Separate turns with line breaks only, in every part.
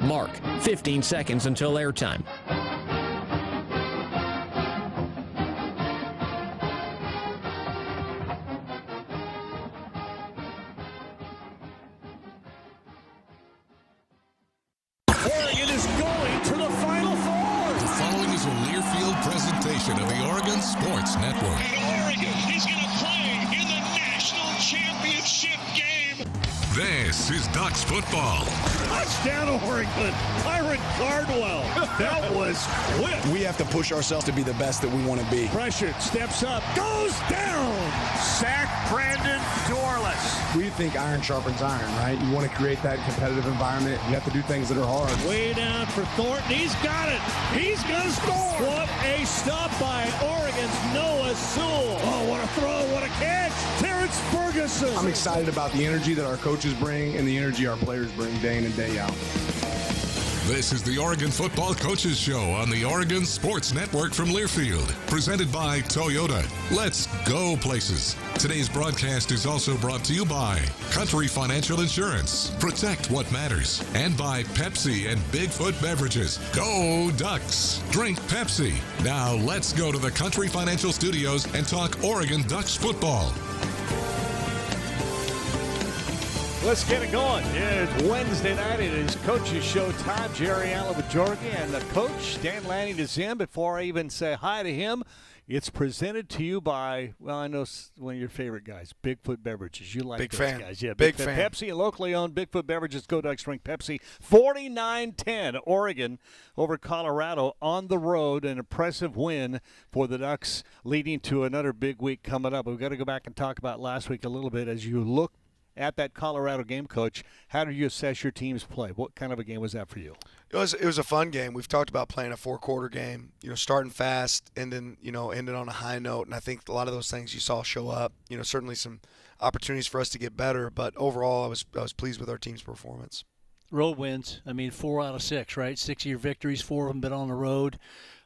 Mark, 15 seconds until airtime.
Oregon is going to the Final Four.
The following is a Learfield presentation of the Oregon Sports Network.
And Oregon is going to play in the national championship game.
This is Ducks football.
Touchdown, Oregon. Byron Cardwell. That was quick.
We have to push ourselves to be the best that we want to be.
Pressured, steps up, goes down. Sack Brandon Dorless.
We think iron sharpens iron, right? You want to create that competitive environment. You have to do things that are hard.
Way down for Thornton. He's got it. He's going to score. What a stop by Oregon's Noah Sewell. Oh, what a throw. What a catch. Terrance Ferguson.
I'm excited about the energy that our coaches bring and the energy our players bring day in and day out.
This is the Oregon Football Coaches Show on the Oregon Sports Network from Learfield, presented by Toyota. Let's go places. Today's broadcast is also brought to you by Country Financial Insurance, protect what matters, and by Pepsi and Bigfoot Beverages. Go Ducks! Drink Pepsi. Now let's go to the Country Financial Studios and talk Oregon Ducks football.
Let's get it going. It's Wednesday night. It is Coach's Show time. Jerry Allen with Jorgen and the coach, Dan Lanning, is in. Before I even say hi to him, it's presented to you by, well, I know one of your favorite guys, Bigfoot Beverages. You like
Big
those
fan.
guys. Yeah,
Big
fan.
fan.
Pepsi, locally owned Bigfoot Beverages. Go Ducks, drink Pepsi. 49-10, Oregon over Colorado on the road. An impressive win for the Ducks, leading to another big week coming up. We've got to go back and talk about last week a little bit as you look at that Colorado game. Coach, how did you assess your team's play? What kind of a game was that for you?
It was a fun game. We've talked about playing a 4-quarter game, starting fast and then, ending on a high note. And I think a lot of those things you saw show up, certainly some opportunities for us to get better. But overall, I was pleased with our team's performance.
Road wins. 4 out of 6, right? 6 of your victories, 4 of them been on the road.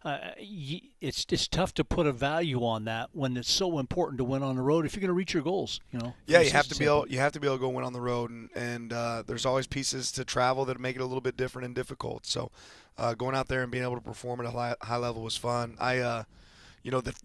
It's just tough to put a value on that when it's so important to win on the road if you're going to reach your goals.
Yeah, you have to be able to go win on the road, and there's always pieces to travel that make it a little bit different and difficult. So, going out there and being able to perform at a high level was fun. The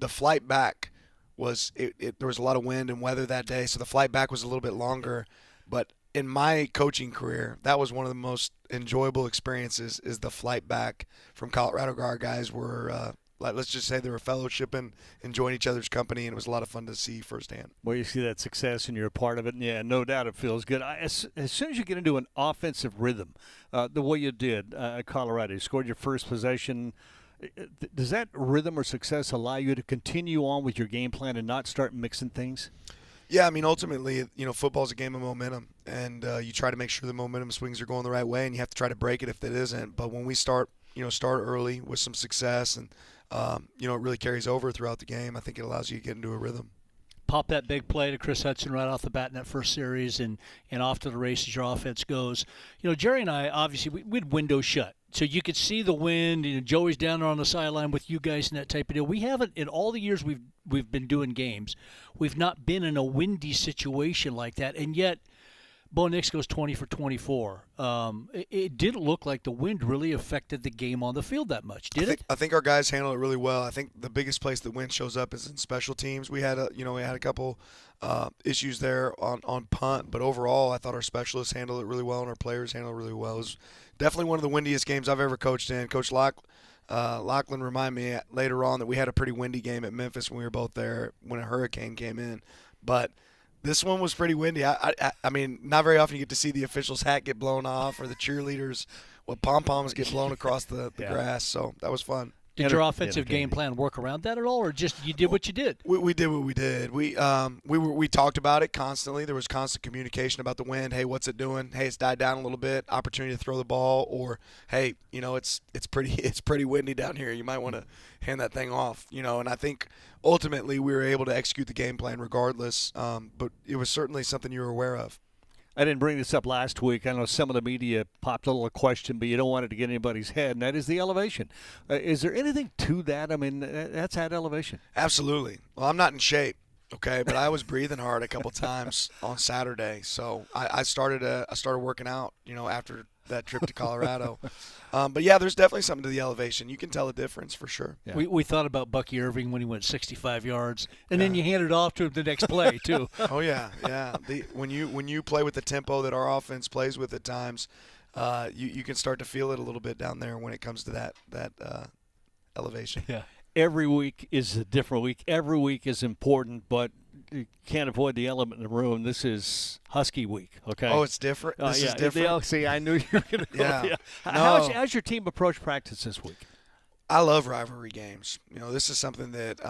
flight back was there was a lot of wind and weather that day, so the flight back was a little bit longer, but in my coaching career, that was one of the most enjoyable experiences, is the flight back from Colorado. Our guys were, let's just say they were fellowshipping, enjoying each other's company, and it was a lot of fun to see firsthand.
Well, you see that success and you're a part of it, and yeah, no doubt it feels good. As soon as you get into an offensive rhythm, the way you did at Colorado, you scored your first possession. Does that rhythm or success allow you to continue on with your game plan and not start mixing things?
Yeah, ultimately, football's a game of momentum, and you try to make sure the momentum swings are going the right way, and you have to try to break it if it isn't. But when we start early with some success, and it really carries over throughout the game, I think it allows you to get into a rhythm.
Pop that big play to Chris Hudson right off the bat in that first series, and off to the races your offense goes. Jerry and I, obviously, we'd window shut. So you could see the wind. Joey's down there on the sideline with you guys and that type of deal. We haven't, in all the years we've been doing games, we've not been in a windy situation like that. And yet, Bo Nix goes 20 for 24. It didn't look like the wind really affected the game on the field that much, did it?
I think our guys handle it really well. I think the biggest place the wind shows up is in special teams. We had a couple issues there on punt, but overall, I thought our specialists handled it really well and our players handled it really well. It was definitely one of the windiest games I've ever coached in. Coach Lachlan reminded me later on that we had a pretty windy game at Memphis when we were both there when a hurricane came in, but this one was pretty windy. I mean, not very often you get to see the official's hat get blown off or the cheerleaders, pom-poms get blown across the grass. So that was fun.
Did your offensive game plan work around that at all, or just you did what you did?
We did what we did. We talked about it constantly. There was constant communication about the wind. Hey, what's it doing? Hey, it's died down a little bit. Opportunity to throw the ball, or hey, it's pretty windy down here. You might want to hand that thing off. And I think ultimately we were able to execute the game plan regardless. But it was certainly something you were aware of.
I didn't bring this up last week. I know some of the media popped a little question, but you don't want it to get anybody's head, and that is the elevation. Is there anything to that? I mean, that's at elevation.
Absolutely. Well, I'm not in shape. Okay, but I was breathing hard a couple times on Saturday, so I started working out, after that trip to Colorado. But yeah, there's definitely something to the elevation. You can tell a difference for sure.
Yeah. We thought about Bucky Irving when he went 65 yards, and then you handed off to him the next play too.
Oh yeah. When you play with the tempo that our offense plays with at times, you can start to feel it a little bit down there when it comes to that elevation.
Yeah.
Every week is a different week. Every week is important, but you can't avoid the element in the room. This is Husky week, okay?
Oh, it's different? This is different?
See, I knew you were going to go.
Yeah.
How's your team approach practice this week?
I love rivalry games. This is something that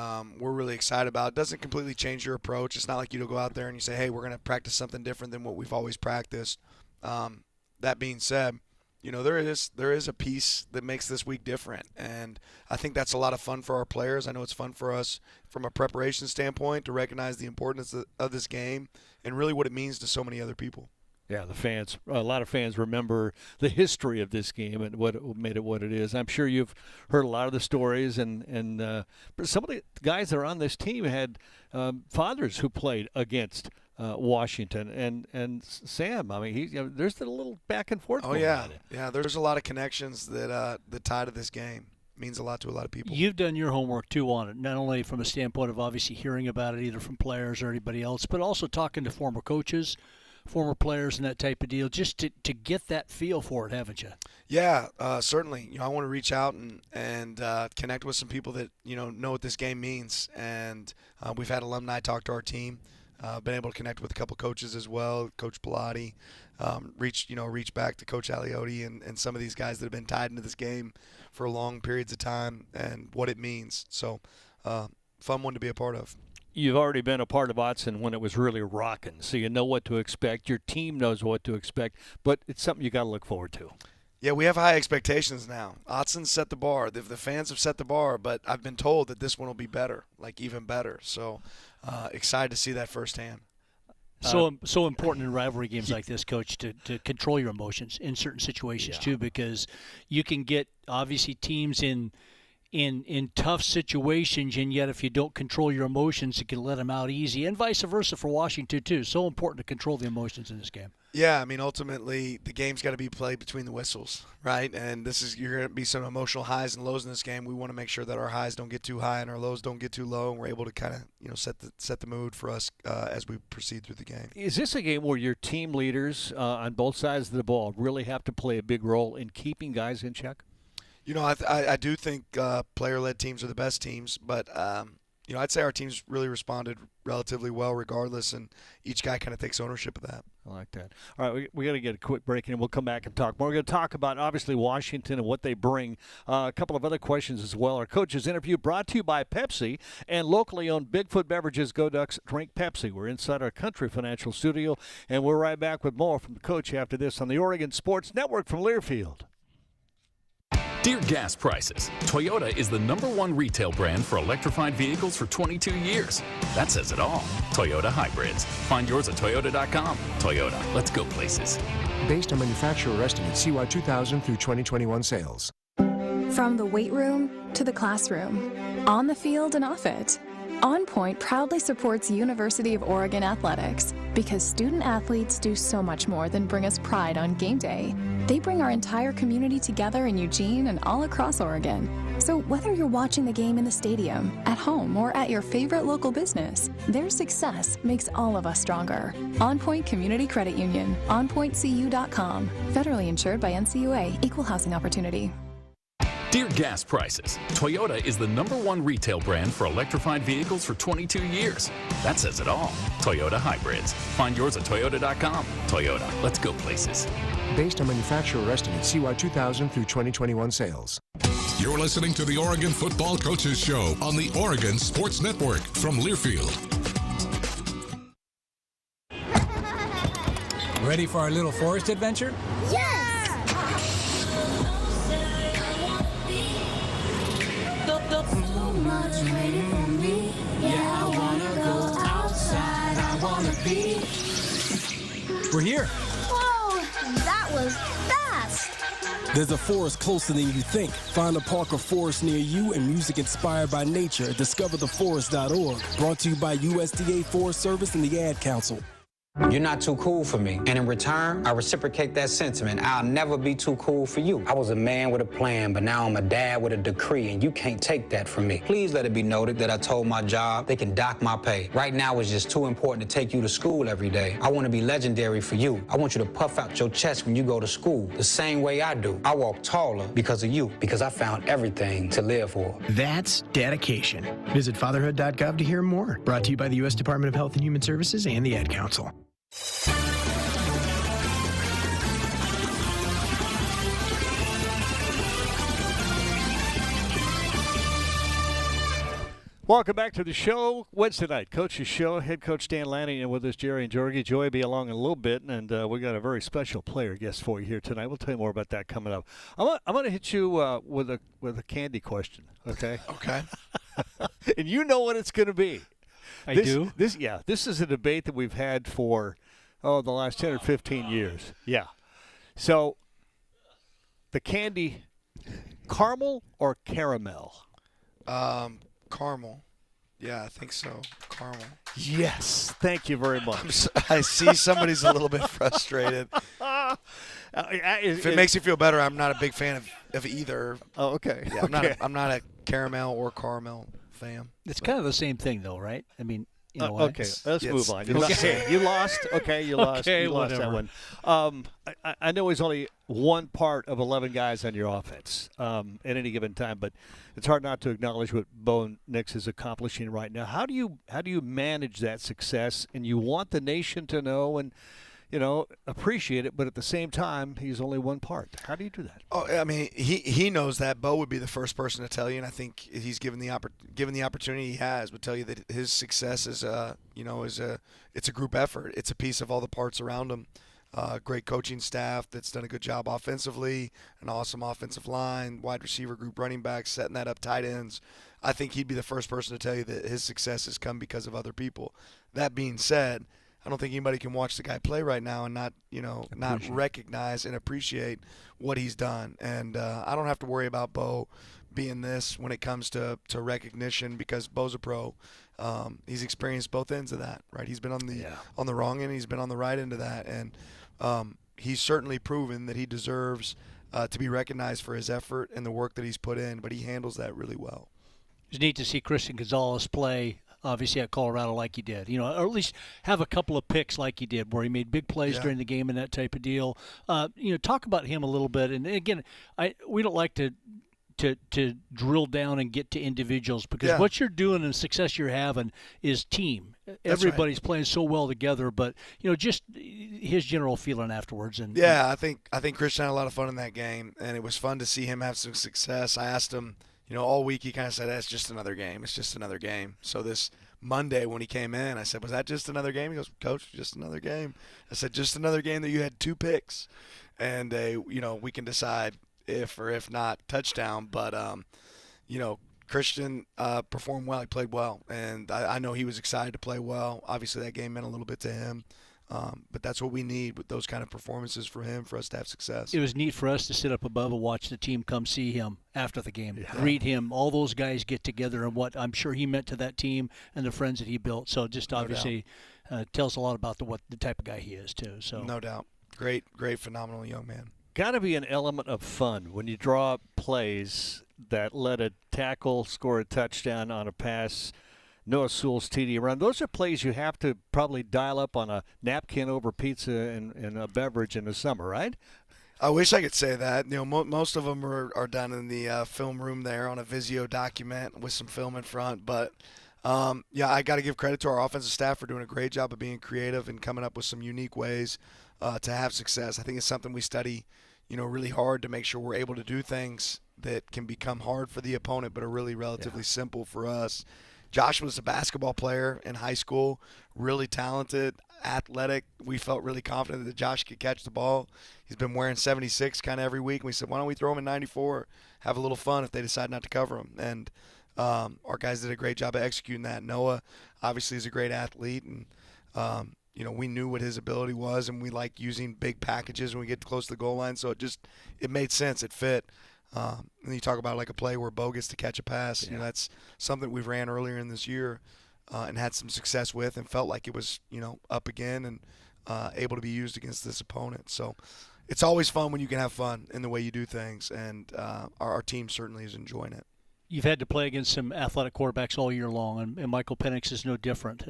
we're really excited about. It doesn't completely change your approach. It's not like you go out there and you say, hey, we're going to practice something different than what we've always practiced. That being said, there is a piece that makes this week different, and I think that's a lot of fun for our players. I know it's fun for us from a preparation standpoint to recognize the importance of this game and really what it means to so many other people.
Yeah, the fans, a lot of fans remember the history of this game and what made it what it is. I'm sure you've heard a lot of the stories, and some of the guys that are on this team had fathers who played against Washington and Sam. I mean, there's a little back and forth.
Oh yeah, There's a lot of connections that tie to this game. It means a lot to a lot of people.
You've done your homework too on it, not only from a standpoint of obviously hearing about it either from players or anybody else, but also talking to former coaches, former players, and that type of deal, just to get that feel for it, haven't you?
Yeah, certainly. I want to reach out and connect with some people that know what this game means, and we've had alumni talk to our team. Been able to connect with a couple coaches as well, Coach Pilati, reach back to Coach Aliotti and some of these guys that have been tied into this game for long periods of time and what it means. So, fun one to be a part of.
You've already been a part of Autzen when it was really rocking, so you know what to expect. Your team knows what to expect, but it's something you got to look forward to.
Yeah, we have high expectations now. Autzen set the bar. The fans have set the bar, but I've been told that this one will be better, like even better. So excited to see that firsthand.
So important in rivalry games like this, Coach, to control your emotions in certain situations too, because you can get obviously teams in tough situations, and yet if you don't control your emotions, you can let them out easy, and vice versa for Washington too. So important to control the emotions in this game.
Yeah, I mean, ultimately the game's got to be played between the whistles, right? And you're going to be some emotional highs and lows in this game. We want to make sure that our highs don't get too high and our lows don't get too low, and we're able to kind of set the mood for us as we proceed through the game.
Is this a game where your team leaders on both sides of the ball really have to play a big role in keeping guys in check?
I do think player-led teams are the best teams, but I'd say our team's really responded relatively well regardless, and each guy kind of takes ownership of that.
I like that. All right, we got to get a quick break, and we'll come back and talk more. We're going to talk about, obviously, Washington and what they bring. A couple of other questions as well. Our coach's interview brought to you by Pepsi and locally owned Bigfoot Beverages. Go Ducks, drink Pepsi. We're inside our Country Financial Studio, and we're right back with more from the coach after this on the Oregon Sports Network from Learfield.
Dear gas prices, Toyota is the #1 retail brand for electrified vehicles for 22 years. That says it all. Toyota hybrids. Find yours at toyota.com. Toyota, let's go places.
Based on manufacturer estimates, CY 2000 through 2021 sales.
From the weight room to the classroom, on the field and off it, On Point proudly supports University of Oregon athletics because student athletes do so much more than bring us pride on game day. They bring our entire community together in Eugene and all across Oregon. So whether you're watching the game in the stadium, at home, or at your favorite local business, their success makes all of us stronger. On Point Community Credit Union, onpointcu.com. Federally insured by NCUA, Equal Housing Opportunity.
Dear gas prices, Toyota is the #1 retail brand for electrified vehicles for 22 years. That says it all. Toyota hybrids. Find yours at toyota.com. Toyota, let's go places.
Based on manufacturer estimates, CY 2000 through 2021 sales.
You're listening to the Oregon Football Coaches Show on the Oregon Sports Network from Learfield.
Ready for our little forest adventure?
Yes! So much waiting for me. Yeah, I wanna go outside. I wanna be.
We're here.
Whoa, that was fast.
There's a forest closer than you think. Find a park or forest near you and music inspired by nature at discovertheforest.org. Brought to you by USDA Forest Service and the Ad Council.
You're not too cool for me. And in return, I reciprocate that sentiment. I'll never be too cool for you. I was a man with a plan, but now I'm a dad with a decree, and you can't take that from me. Please let it be noted that I told my job they can dock my pay. Right now, it's just too important to take you to school every day. I want to be legendary for you. I want you to puff out your chest when you go to school, the same way I do. I walk taller because of you, because I found everything to live for.
That's dedication. Visit fatherhood.gov to hear more. Brought to you by the U.S. Department of Health and Human Services and the Ad Council.
Welcome back to the show. Wednesday night, Coach's Show. Head Coach Dan Lanning and with us, Jerry and Jorgie. Joey will be along in a little bit, and we got a very special player guest for you here tonight. We'll tell you more about that coming up. I'm going to hit you with a candy question, okay?
Okay.
And you know what it's going to be.
I do?
This is a debate that we've had for, the last 10 or 15 years. Yeah. So, the candy, caramel or caramel?
Caramel. Yeah, I think so. Caramel.
Yes. Thank you very much.
I see somebody's a little bit frustrated. If it makes you feel better, I'm not a big fan of either.
Oh, okay.
Yeah, I'm not a caramel or caramel fan.
It's kind of the same thing, though, right? I mean, you know what?
Okay, let's move on. You lost. Okay, you lost.
Okay,
you lost that one. I know he's only one part of 11 guys on your offense at any given time, but it's hard not to acknowledge what Bo Nix is accomplishing right now. How do you manage that success? And you want the nation to know and appreciate it, but at the same time, he's only one part. How do you do that?
Oh, I mean, he knows that. Bo would be the first person to tell you, and I think he's given the opportunity he has, would tell you that his success is it's a group effort. It's a piece of all the parts around him. Great coaching staff that's done a good job offensively, an awesome offensive line, wide receiver group, running backs, setting that up, tight ends. I think he'd be the first person to tell you that his success has come because of other people. That being said, I don't think anybody can watch the guy play right now and not recognize and appreciate what he's done. And I don't have to worry about Bo being this when it comes to recognition because Bo's a pro. He's experienced both ends of that, right? He's been on the wrong end, he's been on the right end of that, and he's certainly proven that he deserves to be recognized for his effort and the work that he's put in. But he handles that really well.
It's neat to see Christian Gonzalez play. Obviously at Colorado like he did, or at least have a couple of picks like he did where he made big plays during the game and that type of deal. Talk about him a little bit. And again, we don't like to drill down and get to individuals because what you're doing and the success you're having is team. Everybody's playing so well together, but just his general feeling afterwards. And
I think Christian had a lot of fun in that game, and it was fun to see him have some success. I asked him. All week he kind of said, it's just another game. It's just another game. So this Monday when he came in, I said, was that just another game? He goes, Coach, just another game. I said, just another game that you had 2 picks. And, we can decide if or if not touchdown. But, Christian performed well. He played well. And I know he was excited to play well. Obviously that game meant a little bit to him. But that's what we need with those kind of performances for him, for us to have success.
It was neat for us to sit up above and watch the team come see him after the game, greet him. All those guys get together and what I'm sure he meant to that team and the friends that he built. So just obviously tells a lot about the type of guy he is too. So
no doubt. Great, phenomenal young man.
Got to be an element of fun when you draw up plays that let a tackle score a touchdown on a pass. Noah Sewell's TD run. Those are plays you have to probably dial up on a napkin over pizza and a beverage in the summer, right?
I wish I could say that. Most of them are done in the film room there on a Vizio document with some film in front. But, I got to give credit to our offensive staff for doing a great job of being creative and coming up with some unique ways to have success. I think it's something we study, really hard to make sure we're able to do things that can become hard for the opponent but are really relatively simple for us. Josh was a basketball player in high school, really talented, athletic. We felt really confident that Josh could catch the ball. He's been wearing 76 kind of every week. And we said, why don't we throw him in 94, have a little fun if they decide not to cover him. And our guys did a great job of executing that. Noah obviously is a great athlete, and we knew what his ability was, and we like using big packages when we get close to the goal line. So it made sense. It fit. And you talk about like a play where Bo gets to catch a pass.
Yeah.
That's something we've ran earlier in this year and had some success with, and felt like it was up again and able to be used against this opponent. So it's always fun when you can have fun in the way you do things, and our team certainly is enjoying it.
You've had to play against some athletic quarterbacks all year long, and Michael Penix is no different.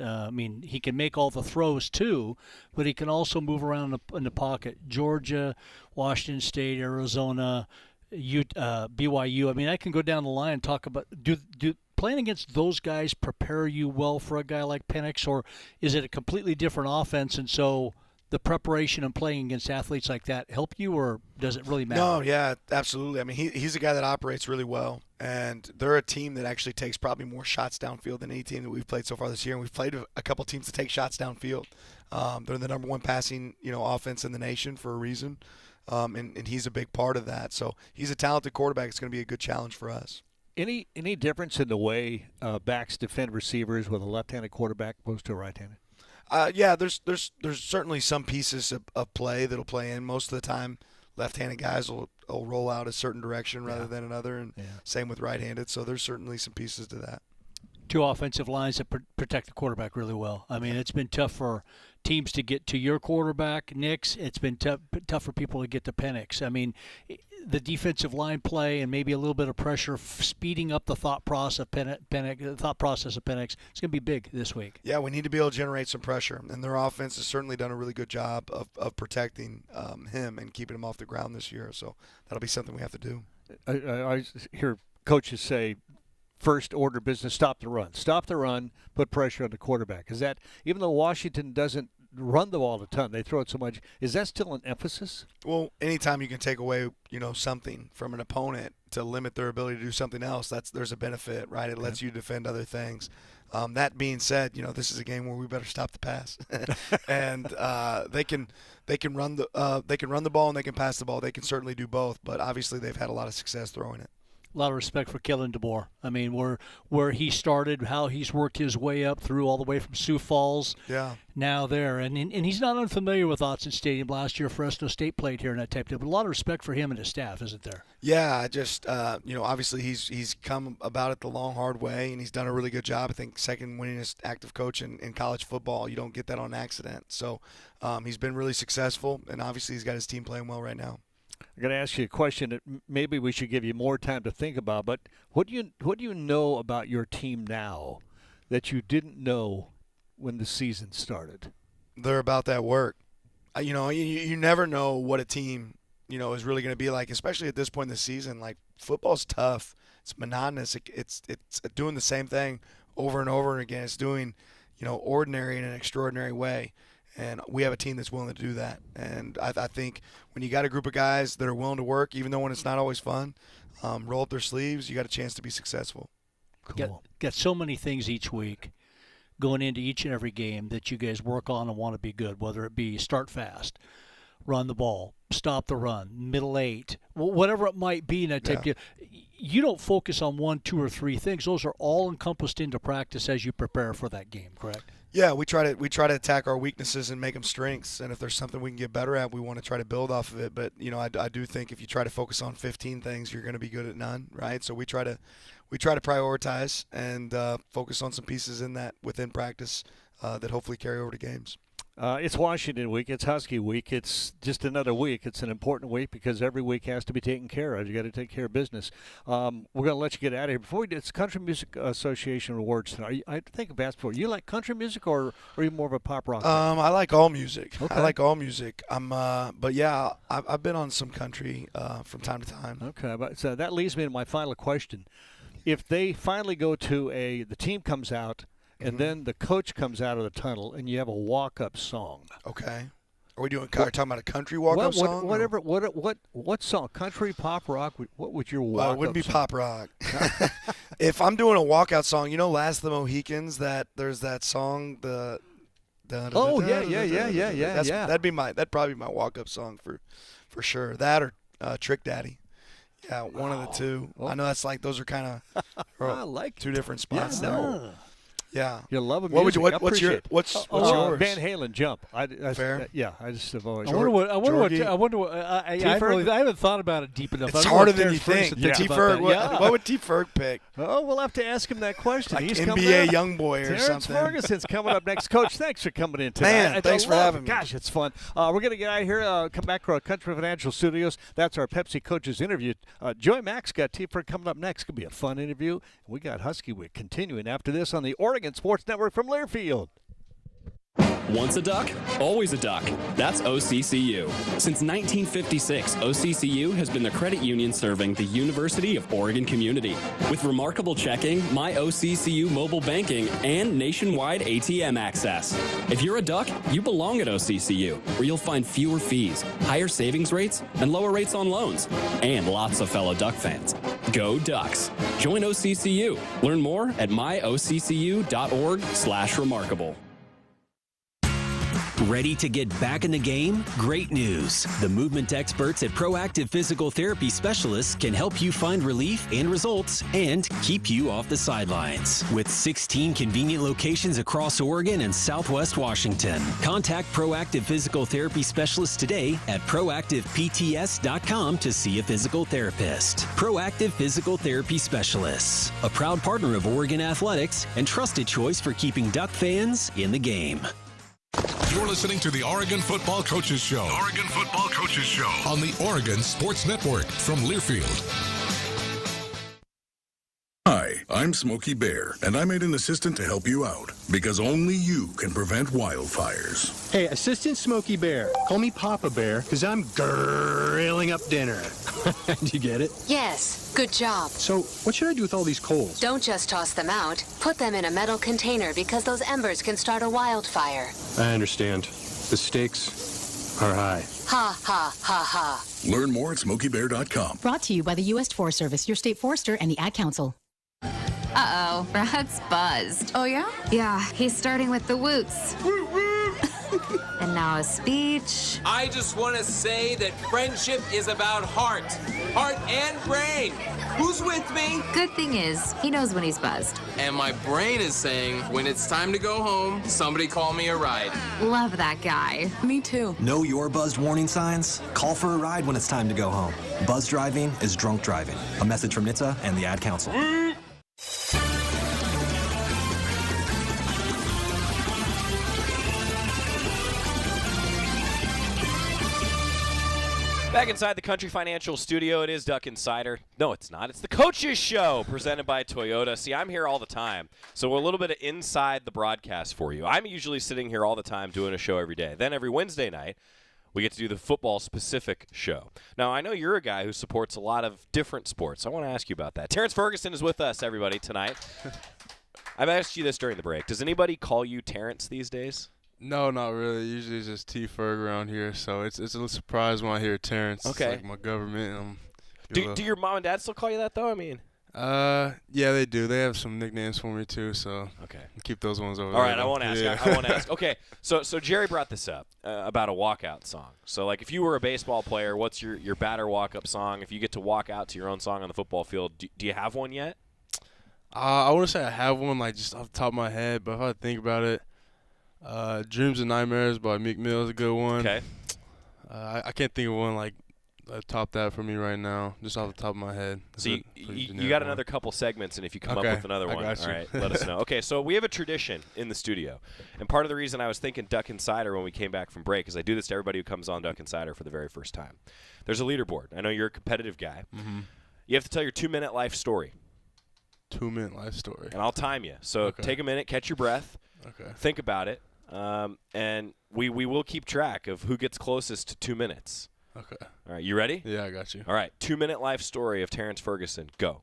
He can make all the throws too, but he can also move around in the pocket. Georgia, Washington State, Arizona, BYU. I can go down the line and talk about do playing against those guys prepare you well for a guy like Penix, or is it a completely different offense, and so the preparation and playing against athletes like that help you, or does it really matter?
No, yeah, absolutely. He's a guy that operates really well, and they're a team that actually takes probably more shots downfield than any team that we've played so far this year. And we've played a couple teams that take shots downfield. They're the number one passing, offense in the nation for a reason, and he's a big part of that. So he's a talented quarterback. It's going to be a good challenge for us.
Any difference in the way backs defend receivers with a left-handed quarterback opposed to a right-handed?
Yeah, there's certainly some pieces of play that'll play in. Most of the time, left-handed guys will roll out a certain direction rather than another, and same with right-handed. So there's certainly some pieces to that.
Two offensive lines that protect the quarterback really well. It's been tough for teams to get to your quarterback, Nix. It's been tough for people to get to Penix. The defensive line play and maybe a little bit of pressure speeding up the thought process of Penix. It's going to be big this week.
Yeah, we need to be able to generate some pressure, and their offense has certainly done a really good job of protecting him and keeping him off the ground this year. So that'll be something we have to do.
I hear coaches say, first order business, stop the run, put pressure on the quarterback. Is that, even though Washington doesn't run the ball a ton, they throw it so much, is that still an emphasis?
Well, anytime you can take away, something from an opponent to limit their ability to do something else, there's a benefit, right? It lets you defend other things. That being said, this is a game where we better stop the pass, and they can run the ball and they can pass the ball. They can certainly do both, but obviously they've had a lot of success throwing it.
A lot of respect for Kellen DeBoer. Where he started, how he's worked his way up through all the way from Sioux Falls.
Yeah.
Now there, and he's not unfamiliar with Autzen Stadium. Last year, Fresno State played here in that type of. But a lot of respect for him and his staff, isn't there?
Yeah, obviously he's come about it the long, hard way, and he's done a really good job. I think second winningest active coach in college football. You don't get that on accident. So he's been really successful, and obviously he's got his team playing well right now.
I'm going to ask you a question that maybe we should give you more time to think about, but what do you know about your team now that you didn't know when the season started?
They're about that work. You never know what a team, is really going to be like, especially at this point in the season. Like, football's tough. It's monotonous. It's doing the same thing over and over again. It's doing, ordinary in an extraordinary way. And we have a team that's willing to do that. And I think when you got a group of guys that are willing to work, even though when it's not always fun, roll up their sleeves, you got a chance to be successful.
Cool. Got so many things each week going into each and every game that you guys work on and want to be good, whether it be start fast, run the ball, stop the run, middle eight, whatever it might be in that type of. You don't focus on 1, 2, or 3 things. Those are all encompassed into practice as you prepare for that game, correct?
Yeah, we try to attack our weaknesses and make them strengths, and if there's something we can get better at, we want to try to build off of it. But I do think if you try to focus on 15 things, you're going to be good at none, right? So we try to prioritize and focus on some pieces within practice that hopefully carry over to games.
It's Washington week. It's Husky week. It's just another week. It's an important week because every week has to be taken care of. You got to take care of business. We're going to let you get out of here. Before we do, it's Country Music Association Awards tonight. I think I've asked before. You like country music or are you more of a pop rock?
I like all music.
Okay.
I like all music. But yeah, I've been on some country from time to time.
Okay, so that leads me to my final question. If they finally go to the team comes out, and then the coach comes out of the tunnel, and you have a walk-up song.
Okay. Are we talking about a country walk-up song?
Whatever. What song? Country, pop, rock? What would your walk-up song?
It wouldn't be pop rock. If I'm doing a walkout song, Last of the Mohicans. There's that song.
Yeah.
That'd probably be my walk-up song for sure. That or Trick Daddy. Yeah, one of the two. I know that's those are kind of
I like
two different spots there. Yeah.
You love music.
What would you? What's yours?
Van Halen, Jump.
Fair.
I just have always.
I wonder what. I haven't thought about it deep enough.
It's harder than you think. T-Ferg. What would T-Ferg pick?
Oh, we'll have to ask him that question.
Like
He's
NBA young boy or
Terrance
something.
Ferguson's coming up next. Coach, thanks for coming in tonight.
Man, thanks for having me.
Gosh, it's fun. We're going to get out of here, come back to our Country Financial Studios. That's our Pepsi coaches interview. Joey Mac's got T-Ferg coming up next. Could be a fun interview. We got Husky Week continuing after this on the Oregon Sports Network from Learfield.
Once a duck, always a duck. That's OCCU. Since 1956, OCCU has been the credit union serving the University of Oregon community. With remarkable checking, My OCCU mobile banking, and nationwide ATM access. If you're a duck, you belong at OCCU, where you'll find fewer fees, higher savings rates, and lower rates on loans. And lots of fellow Duck fans. Go Ducks. Join OCCU. Learn more at myoccu.org/remarkable.
Ready to get back in the game? Great news. The movement experts at Proactive Physical Therapy Specialists can help you find relief and results and keep you off the sidelines. With 16 convenient locations across Oregon and Southwest Washington. Contact Proactive Physical Therapy Specialists today at proactivepts.com to see a physical therapist. Proactive Physical Therapy Specialists, a proud partner of Oregon Athletics and trusted choice for keeping Duck fans in the game.
You're listening to the Oregon Football Coaches Show. Oregon Football Coaches Show on the Oregon Sports Network from Learfield.
Hi, I'm Smokey Bear, and I made an assistant to help you out, because only you can prevent wildfires.
Hey, Assistant Smokey Bear, call me Papa Bear, because I'm grilling up dinner. Do you get it?
Yes, good job.
So, what should I do with all these coals?
Don't just toss them out. Put them in a metal container because those embers can start a wildfire.
I understand. The stakes are high.
Ha, ha, ha, ha.
Learn more at smokeybear.com.
Brought to you by the U.S. Forest Service, your state forester, and the Ad Council.
Uh-oh, Brad's buzzed.
Oh, yeah?
Yeah, he's starting with the woots. And now a speech.
I just want to say that friendship is about heart and brain. Who's with me?
Good thing is, he knows when he's buzzed.
And my brain is saying, when it's time to go home, somebody call me a ride.
Love that guy.
Me too.
Know your buzzed warning signs? Call for a ride when it's time to go home. Buzz driving is drunk driving. A message from NHTSA and the Ad Council.
Back inside the Country Financial Studio, it is Duck Insider. No, it's not. It's the Coaches Show, presented by Toyota. See, I'm here all the time, so we're a little bit of inside the broadcast for you. I'm usually sitting here all the time doing a show every day. Then every Wednesday night, we get to do the football-specific show. Now, I know you're a guy who supports a lot of different sports. I want to ask you about that. Terrance Ferguson is with us, everybody, tonight. I've asked you this during the break. Does anybody call you Terrance these days?
No, not really. Usually it's just T-Ferg around here, so it's a little surprise when I hear Terrance.
Okay.
It's like my government.
Do your mom and dad still call you that, though? I mean.
Yeah, they do. They have some nicknames for me, too, so
okay.
Keep those ones over
All
there.
right, I won't ask.
Yeah.
I won't ask. Okay, so Jerry brought this up about a walkout song. So, like, if you were a baseball player, what's your batter walk-up song? If you get to walk out to your own song on the football field, do you have one yet?
I wouldn't say I have one, like, just off the top of my head, but if I think about it, Dreams and Nightmares by Meek Mill is a good one.
Okay.
I can't think of one, like, top that for me right now, just off the top of my head.
So you got another couple segments, and if you come up with another one, all right, let us know. Okay, so we have a tradition in the studio, and part of the reason I was thinking Duck Insider when we came back from break is I do this to everybody who comes on Duck Insider for the very first time. There's a leaderboard. I know you're a competitive guy.
Mm-hmm.
You have to tell your 2-minute life story.
2-minute life story.
And I'll time you. So take a minute, catch your breath, think about it, and we will keep track of who gets closest to 2 minutes.
Okay.
All right, you ready?
Yeah, I got you.
All right, 2-minute life story of Terrance Ferguson. Go.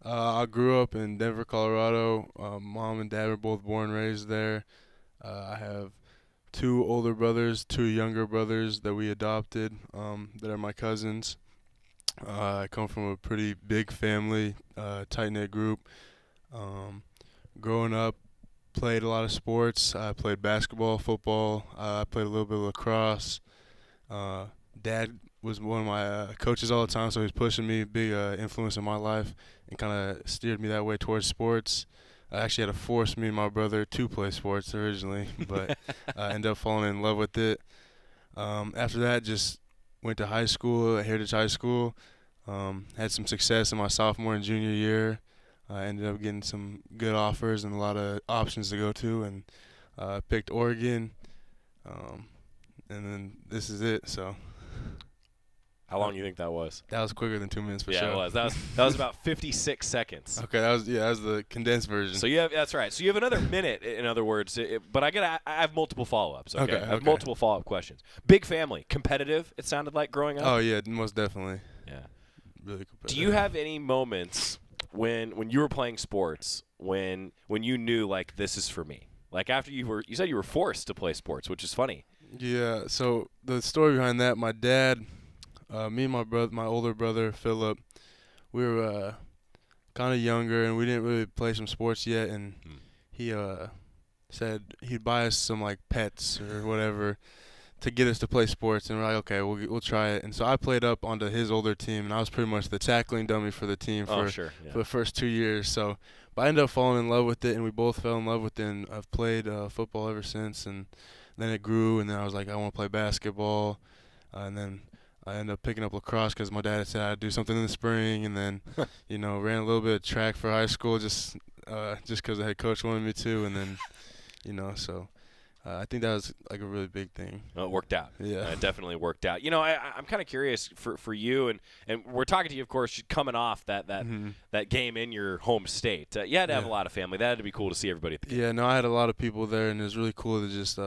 I grew up in Denver, Colorado. Mom and dad were both born and raised there. I have 2 older brothers, 2 younger brothers that we adopted that are my cousins. I come from a pretty big family, tight-knit group. Growing up, played a lot of sports. I played basketball, football. I played a little bit of lacrosse. Dad was one of my coaches all the time, so he was pushing me, big influence in my life, and kind of steered me that way towards sports. I actually had to force me and my brother to play sports originally, but I ended up falling in love with it. After that, just went to high school at Heritage High School. Had some success in my sophomore and junior year. I ended up getting some good offers and a lot of options to go to, and picked Oregon. And then this is it. So.
How long do you think that was?
That was quicker than 2 minutes for
sure.
sure.
Yeah, it was. That was about 56 seconds.
Okay, that was the condensed version.
So that's right. So you have another minute, in other words. But I have multiple follow-ups. Okay. I have multiple follow-up questions. Big family, competitive. It sounded like growing up.
Oh yeah, most definitely.
Yeah.
Really competitive.
Do you have any moments when you were playing sports when you knew like this is for me? Like after you said you were forced to play sports, which is funny.
Yeah. So the story behind that, my dad. Me and my older brother Philip, we were kind of younger and we didn't really play some sports yet. And he said he'd buy us some like pets or whatever to get us to play sports. And we're like, okay, we'll try it. And so I played up onto his older team, and I was pretty much the tackling dummy for the team for the first 2 years. So, but I ended up falling in love with it, and we both fell in love with it. And I've played football ever since. And then it grew, and then I was like, I want to play basketball, and then I ended up picking up lacrosse because my dad said I'd do something in the spring, and then, ran a little bit of track for high school just because the head coach wanted me to, and then, so I think that was like a really big thing.
Well, it worked out.
Yeah,
it definitely worked out. I'm kind of curious for you, and we're talking to you, of course, coming off that game in your home state. You had to have a lot of family. That had to be cool to see everybody at the game.
Yeah, no, I had a lot of people there, and it was really cool to just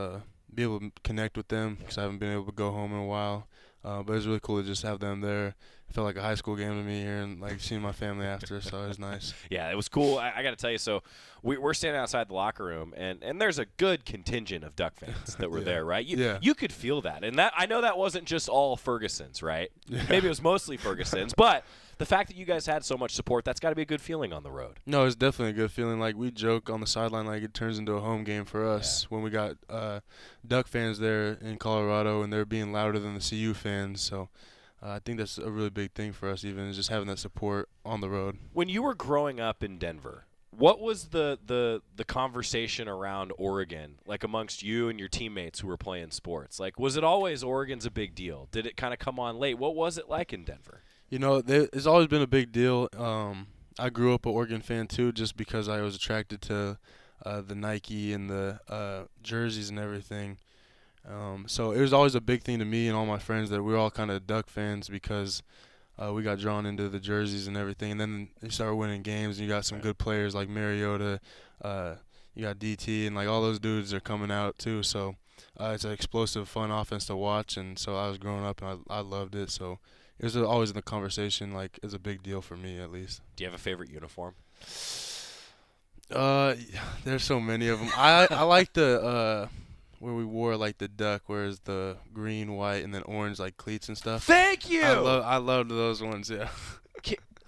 be able to connect with them because I haven't been able to go home in a while. But it was really cool to just have them there. It felt like a high school game to me here, and like seeing my family after, so it was nice.
Yeah, it was cool. I got to tell you, so we're standing outside the locker room, and there's a good contingent of Duck fans that were there, right? You could feel that, and that I know that wasn't just all Fergusons, right? Yeah. Maybe it was mostly Fergusons, but the fact that you guys had so much support, that's got to be a good feeling on the road.
No, it's definitely a good feeling. Like, we joke on the sideline like it turns into a home game for us when we got Duck fans there in Colorado, and they're being louder than the CU fans. So I think that's a really big thing for us, even just having that support on the road.
When you were growing up in Denver, what was the conversation around Oregon, like amongst you and your teammates who were playing sports? Like, was it always Oregon's a big deal? Did it kind of come on late? What was it like in Denver?
It's always been a big deal. I grew up an Oregon fan too, just because I was attracted to the Nike and the jerseys and everything. So it was always a big thing to me and all my friends that we were all kind of Duck fans because we got drawn into the jerseys and everything. And then you started winning games, and you got some good players like Mariota. You got DT, and like all those dudes are coming out too. So it's an explosive, fun offense to watch. And so I was growing up, and I loved it. So it was always in the conversation, like it's a big deal for me at least.
Do you have a favorite uniform?
There's so many of them. I like the where we wore like the duck, whereas the green, white, and then orange like cleats and stuff.
Thank you.
I loved those ones. Yeah.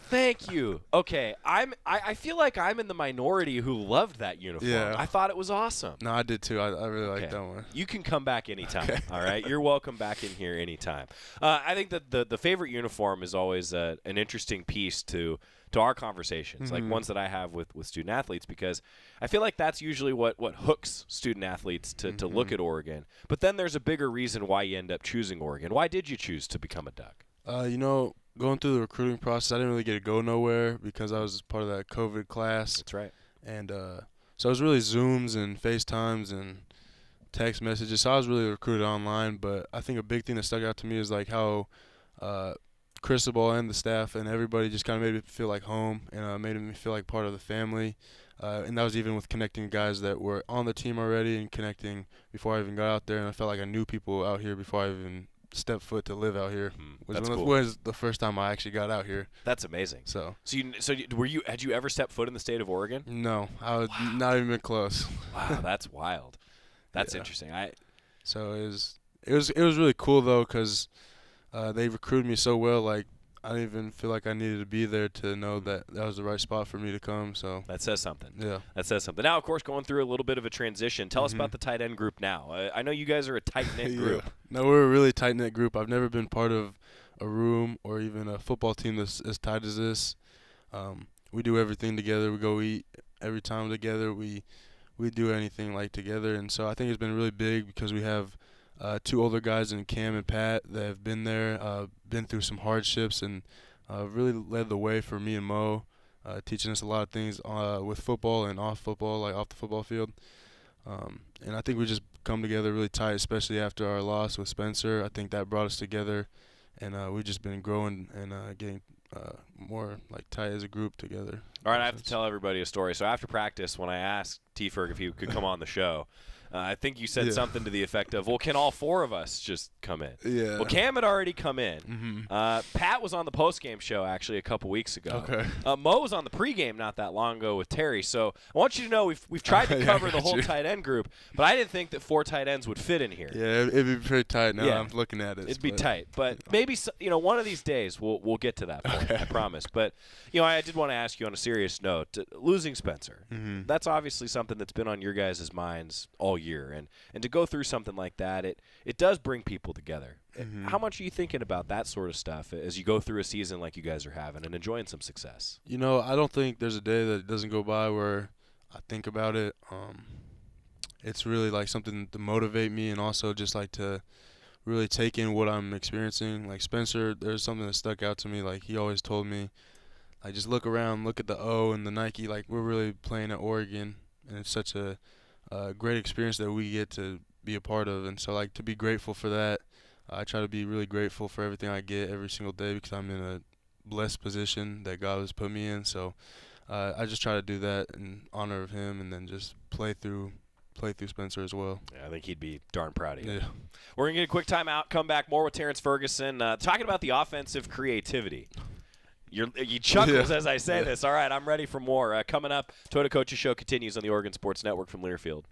Thank you. Okay, I feel like I'm in the minority who loved that uniform.
Yeah.
I thought it was awesome.
No, I did too. I really liked that one.
You can come back anytime.
Okay.
All right, you're welcome back in here anytime. I think that the favorite uniform is always an interesting piece to our conversations, like ones that I have with student athletes, because I feel like that's usually what hooks student athletes to look at Oregon. But then there's a bigger reason why you end up choosing Oregon. Why did you choose to become a Duck?
Going through the recruiting process, I didn't really get to go nowhere because I was part of that COVID class.
That's right.
And so it was really Zooms and FaceTimes and text messages. So I was really recruited online. But I think a big thing that stuck out to me is like how Cristobal and the staff and everybody just kind of made me feel like home, and made me feel like part of the family. And that was even with connecting guys that were on the team already and connecting before I even got out there. And I felt like I knew people out here before I even stepped foot to live out here.
That's cool.
Was the first time I actually got out here.
That's amazing.
So
had you ever stepped foot in the state of Oregon?
No, I was not even been close.
Wow, that's wild. That's interesting.
So it was really cool though, because they recruited me so well. Like, I didn't even feel like I needed to be there to know that was the right spot for me to come. So
that says something.
Yeah,
that says something. Now, of course, going through a little bit of a transition. Tell us about the tight end group now. I know you guys are a tight-knit group.
No, we're a really tight-knit group. I've never been part of a room or even a football team that's as tight as this. We do everything together. We go eat every time together. We do anything like together, and so I think it's been really big because we have 2 older guys in Cam and Pat that have been there, been through some hardships, and really led the way for me and Mo, teaching us a lot of things with football and off football, like off the football field. And I think we just come together really tight, especially after our loss with Spencer. I think that brought us together, and we've just been growing and getting more like tight as a group together.
All right, I have to tell everybody a story. So after practice, when I asked T-Ferg if he could come on the show, I think you said something to the effect of, well, can all 4 of us just come in?
Yeah.
Well, Cam had already come in.
Mm-hmm.
Pat was on the postgame show, actually, a couple weeks ago.
Okay.
Mo was on the pregame not that long ago with Terry. So I want you to know we've tried to cover the whole tight end group, but I didn't think that 4 tight ends would fit in here.
Yeah, it'd be pretty tight now.
Yeah.
I'm looking at it.
It'd be tight. But maybe, one of these days we'll get to that point, I promise. But, I did want to ask you on a serious note, losing Spencer, that's obviously something that's been on your guys' minds all year. And to go through something like that, it does bring people together. How much are you thinking about that sort of stuff as you go through a season like you guys are having and enjoying some success?
I don't think there's a day that doesn't go by where I think about it. It's really like something to motivate me and also just like to really take in what I'm experiencing. Like Spencer, there's something that stuck out to me. Like he always told me, like just look around, look at the O and the Nike. Like we're really playing at Oregon, and it's such a great experience that we get to be a part of. And so like to be grateful for that, I try to be really grateful for everything I get every single day because I'm in a blessed position that God has put me in. So I just try to do that in honor of him and then just play through Spencer as well.
Yeah, I think he'd be darn proud of you.
Yeah.
We're going to get a quick timeout, come back more with Terrance Ferguson, talking about the offensive creativity. You chuckles as I say this. All right, I'm ready for more. Coming up, Toyota Coaches Show continues on the Oregon Sports Network from Learfield.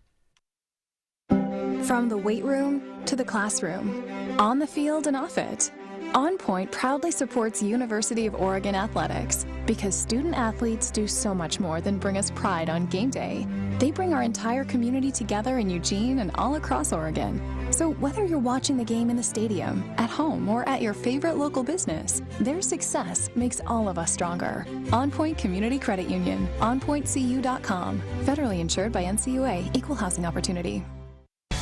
From the weight room to the classroom, on the field and off it, On Point proudly supports University of Oregon athletics because student athletes do so much more than bring us pride on game day. They bring our entire community together in Eugene and all across Oregon. So whether you're watching the game in the stadium, at home, or at your favorite local business, their success makes all of us stronger. On Point Community Credit Union, onpointcu.com. Federally insured by NCUA, Equal Housing Opportunity.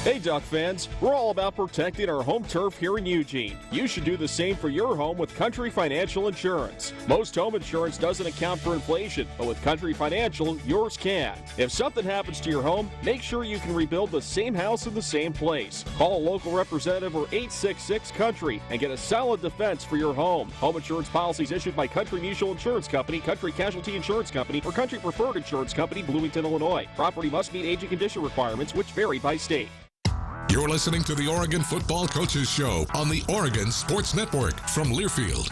Hey Duck fans, we're all about protecting our home turf here in Eugene. You should do the same for your home with Country Financial Insurance. Most home insurance doesn't account for inflation, but with Country Financial, yours can. If something happens to your home, make sure you can rebuild the same house in the same place. Call a local representative or 866-COUNTRY and get a solid defense for your home. Home insurance policies issued by Country Mutual Insurance Company, Country Casualty Insurance Company, or Country Preferred Insurance Company, Bloomington, Illinois. Property must meet age and condition requirements, which vary by state.
You're listening to the Oregon Football Coaches Show on the Oregon Sports Network from Learfield.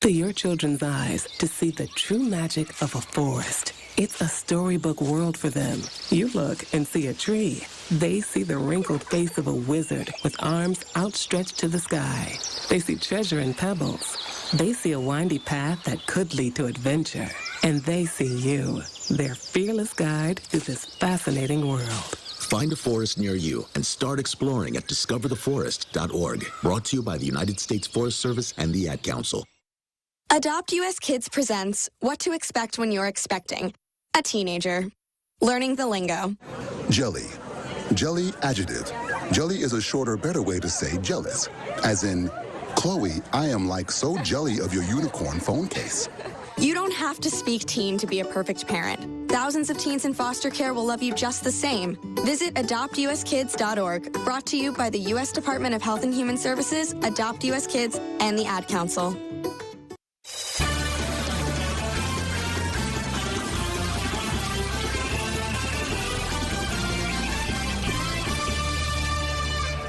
To your children's eyes, to see the true magic of a forest. It's a storybook world for them. You look and see a tree. They see the wrinkled face of a wizard with arms outstretched to the sky. They see treasure in pebbles. They see a windy path that could lead to adventure. And they see you, their fearless guide through this fascinating world.
Find a forest near you and start exploring at discovertheforest.org. Brought to you by the United States Forest Service and the Ad Council.
Adopt US Kids presents What to Expect When You're Expecting a Teenager. Learning the lingo.
Jelly. Jelly adjective. Jelly is a shorter, better way to say jealous. As in, Chloe, I am like so jelly of your unicorn phone case.
You don't have to speak teen to be a perfect parent. Thousands of teens in foster care will love you just the same. Visit adoptuskids.org. Brought to you by the U.S. Department of Health and Human Services, Adopt US Kids, and the Ad Council.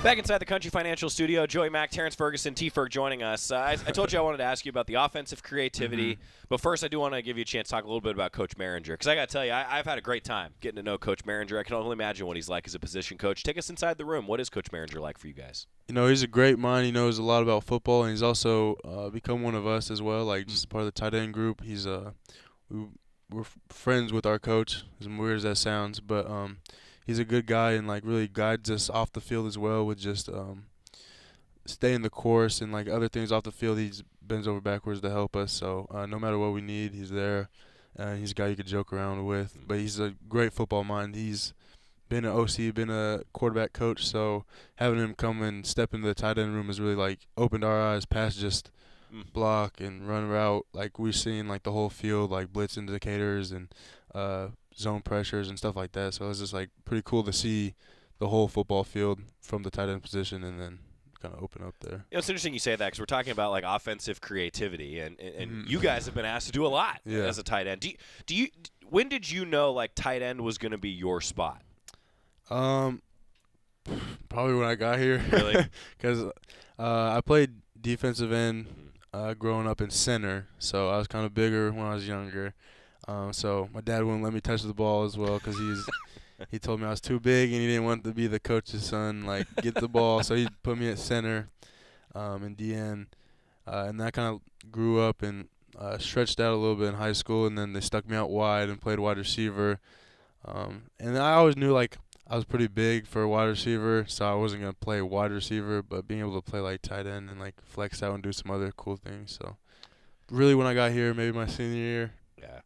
Back inside the Country Financial Studio, Joey Mac, Terrance Ferguson, T-Ferg joining us. I told you I wanted to ask you about the offensive creativity, but first I do want to give you a chance to talk a little bit about Coach Maringer, because I got to tell you, I've had a great time getting to know Coach Maringer. I can only imagine what he's like as a position coach. Take us inside the room. What is Coach Maringer like for you guys?
He's a great mind. He knows a lot about football, and he's also become one of us as well, like just part of the tight end group. We're friends with our coach, as weird as that sounds, but he's a good guy and really guides us off the field as well with just staying the course and other things off the field. He's bends over backwards to help us. So no matter what we need, he's there. He's a guy you could joke around with. But he's a great football mind. He's been an OC, been a quarterback coach. So having him come and step into the tight end room has really, like, opened our eyes past just block and run route. Like, we've seen, like, the whole field, like, blitz indicators and zone pressures and stuff like that. So it's just, like, pretty cool to see the whole football field from the tight end position and then kind of open up there.
You know, it's interesting you say that because we're talking about, like, offensive creativity, and you guys have been asked to do a lot as a tight end. When did you know, like, tight end was going to be your spot?
Probably when I got here.
Really?
Because I played defensive end growing up in center, so I was kind of bigger when I was younger. So my dad wouldn't let me touch the ball as well because he told me I was too big and he didn't want to be the coach's son, like, get the ball. So he put me at center in DN. And that kind of grew up and stretched out a little bit in high school, and then they stuck me out wide and played wide receiver. And I always knew, like, I was pretty big for a wide receiver, so I wasn't going to play wide receiver, but being able to play, like, tight end and, like, flex out and do some other cool things. So really when I got here, maybe my senior year,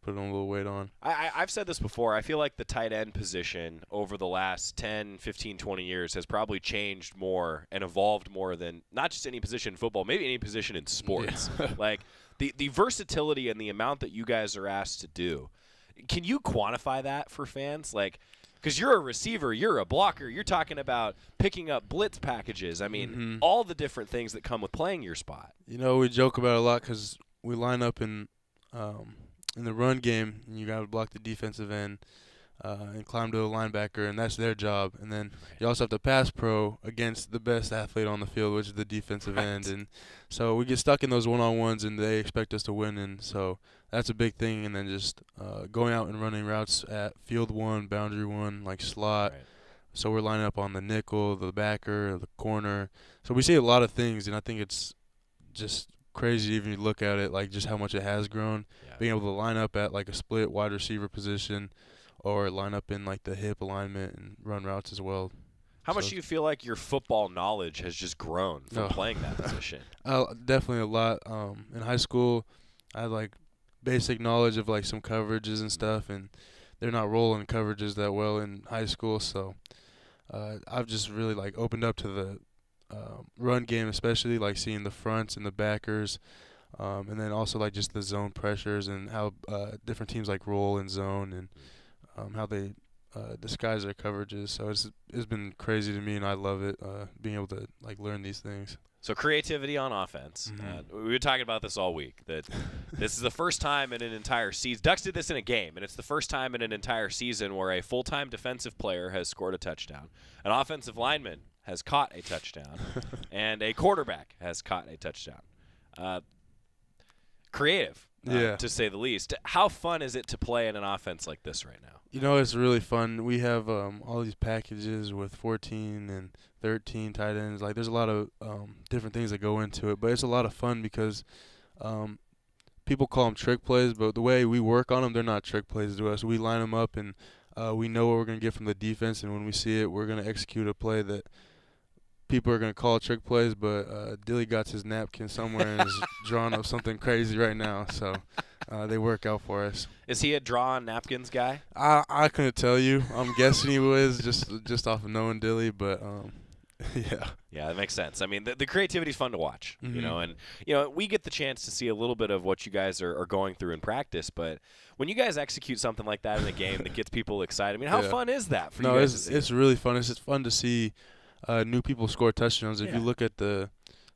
put on a little weight on.
I've said this before. I feel like the tight end position over the last 10, 15, 20 years has probably changed more and evolved more than not just any position in football, maybe any position in sports. Yeah. Like, the versatility and the amount that you guys are asked to do. Can you quantify that for fans? Like, because you're a receiver, you're a blocker, you're talking about picking up blitz packages. I mean, all the different things that come with playing your spot.
You know, we joke about it a lot because we line up in the run game, and you got to block the defensive end and climb to the linebacker, and that's their job. And then you also have to pass pro against the best athlete on the field, which is the defensive end. And so we get stuck in those one-on-ones, and they expect us to win. And so that's a big thing. And then just going out and running routes at field one, boundary one, like slot. Right. So we're lining up on the nickel, the backer, the corner. So we see a lot of things, and I think it's just crazy even if you look at it, like just how much it has grown. Yeah. Being able to line up at like a split wide receiver position or line up in like the hip alignment and run routes as well.
How much do you feel like your football knowledge has just grown from playing that position?
Definitely a lot. In high school, I had like basic knowledge of like some coverages and stuff, and they're not rolling coverages that well in high school. So I've just really like opened up to the run game, especially like seeing the fronts and the backers, and then also like just the zone pressures and how different teams like roll in zone and how they disguise their coverages. So it's been crazy to me, and I love it, being able to like learn these things.
So creativity on offense. We were talking about this all week, that this is the first time in an entire season. Ducks did this in a game, and it's the first time in an entire season where a full-time defensive player has scored a touchdown, an offensive lineman has caught a touchdown, and a quarterback has caught a touchdown. Creative, to say the least. How fun is it to play in an offense like this right now?
You know, it's really fun. We have all these packages with 14 and 13 tight ends. Like, there's a lot of different things that go into it, but it's a lot of fun because people call them trick plays, but the way we work on them, they're not trick plays to us. We line them up, and we know what we're going to get from the defense, and when we see it, we're going to execute a play that people are going to call trick plays, but Dilly got his napkin somewhere and is drawing up something crazy right now, so they work out for us.
Is he a draw on napkins guy?
I couldn't tell you. I'm guessing he was just off of knowing Dilly, but yeah.
Yeah, that makes sense. I mean, the creativity is fun to watch, you know, and we get the chance to see a little bit of what you guys are going through in practice, but when you guys execute something like that in a game that gets people excited, I mean, how fun is that for you guys to see?
It's really fun. It's just fun to see new people score touchdowns. If you look at the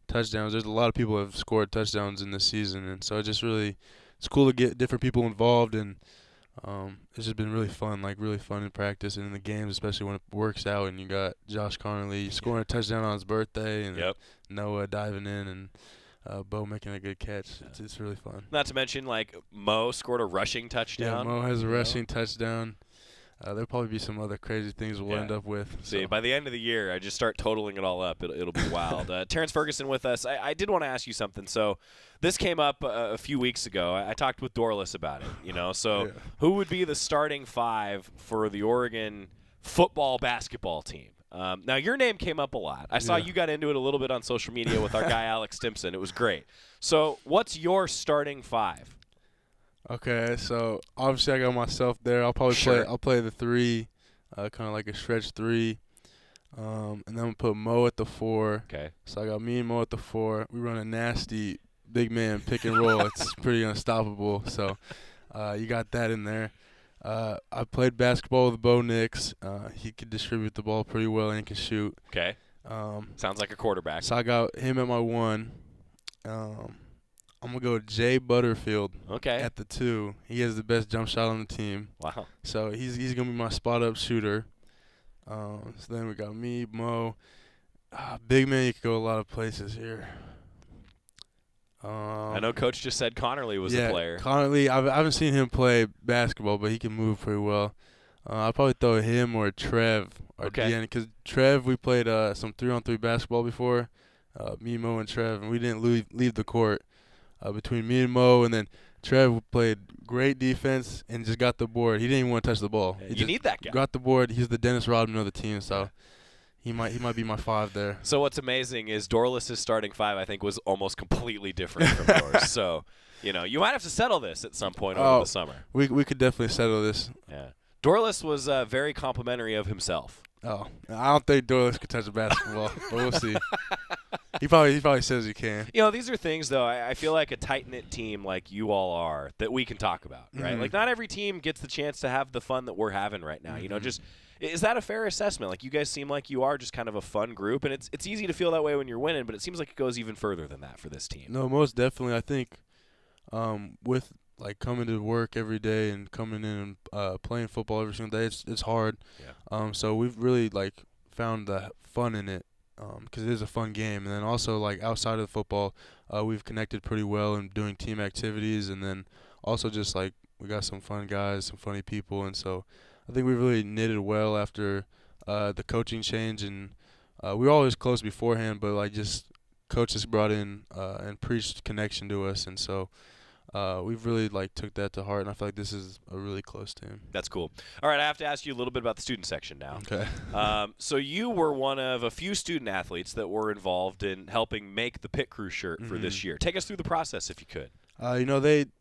touchdowns, there's a lot of people who have scored touchdowns in this season, and so it's cool to get different people involved, and it's just been really fun in practice and in the games, especially when it works out and you got Josh Connerly scoring a touchdown on his birthday and Noah diving in and Bo making a good catch. It's really fun.
Not to mention, like, Mo scored a rushing touchdown.
Yeah, Mo has a rushing touchdown. There'll probably be some other crazy things we'll end up with.
See, by the end of the year, I just start totaling it all up. It'll be wild. Terrance Ferguson with us. I did want to ask you something. So this came up a few weeks ago. I talked with Dorless about it, So who would be the starting five for the Oregon football basketball team? Now, your name came up a lot. I saw
Yeah.
you got into it a little bit on social media with our guy Alex Stimpson. It was great. So what's your starting five?
Okay, so obviously I got myself there. I'll probably play the 3, kind of like a stretch 3. And then I'm going to put Mo at the 4.
Okay.
So I got me and Mo at the 4. We run a nasty big man pick and roll. It's pretty unstoppable. So you got that in there. I played basketball with Bo Nix. He could distribute the ball pretty well and he can shoot.
Okay. Sounds like a quarterback.
So I got him at my 1. I'm going to go Jay Butterfield at the 2. He has the best jump shot on the team.
Wow.
So he's going to be my spot-up shooter. So then we got me, Mo. Big man, you could go a lot of places here.
I know Coach just said Connerly was a player.
Connerly, I haven't seen him play basketball, but he can move pretty well. I'll probably throw him or Trev. Because Trev, we played some 3-on-3 basketball before, me, Mo, and Trev, and we didn't leave the court. Between me and Mo, and then Trev played great defense and just got the board. He didn't even want to touch the ball.
Yeah, you need that guy.
Got the board. He's the Dennis Rodman of the team, so he might be my 5 there.
So what's amazing is Dorles's starting 5, I think, was almost completely different from yours. So, you might have to settle this at some point over the summer.
We could definitely settle this.
Yeah. Dorles was very complimentary of himself.
Oh, I don't think Dorles could touch a basketball, but we'll see. He probably says he can.
These are things, though, I feel like a tight-knit team like you all are that we can talk about, right?
Mm-hmm.
Like, not every team gets the chance to have the fun that we're having right now. Is that a fair assessment? Like, you guys seem like you are just kind of a fun group, and it's easy to feel that way when you're winning, but it seems like it goes even further than that for this team.
No, most definitely. I think with like coming to work every day and coming in and playing football every single day, it's hard.
Yeah.
So we've really found the fun in it because it is a fun game. And then also outside of football, we've connected pretty well in doing team activities, and then also just we got some fun guys, some funny people, and so I think we really knitted well after the coaching change. And we were always close beforehand, but just coaches brought in and preached connection to us, and so we've really took that to heart, and I feel like this is a really close team.
That's cool. All right, I have to ask you a little bit about the student section now.
Okay.
So you were one of a few student athletes that were involved in helping make the pit crew shirt for this year. Take us through the process if you could.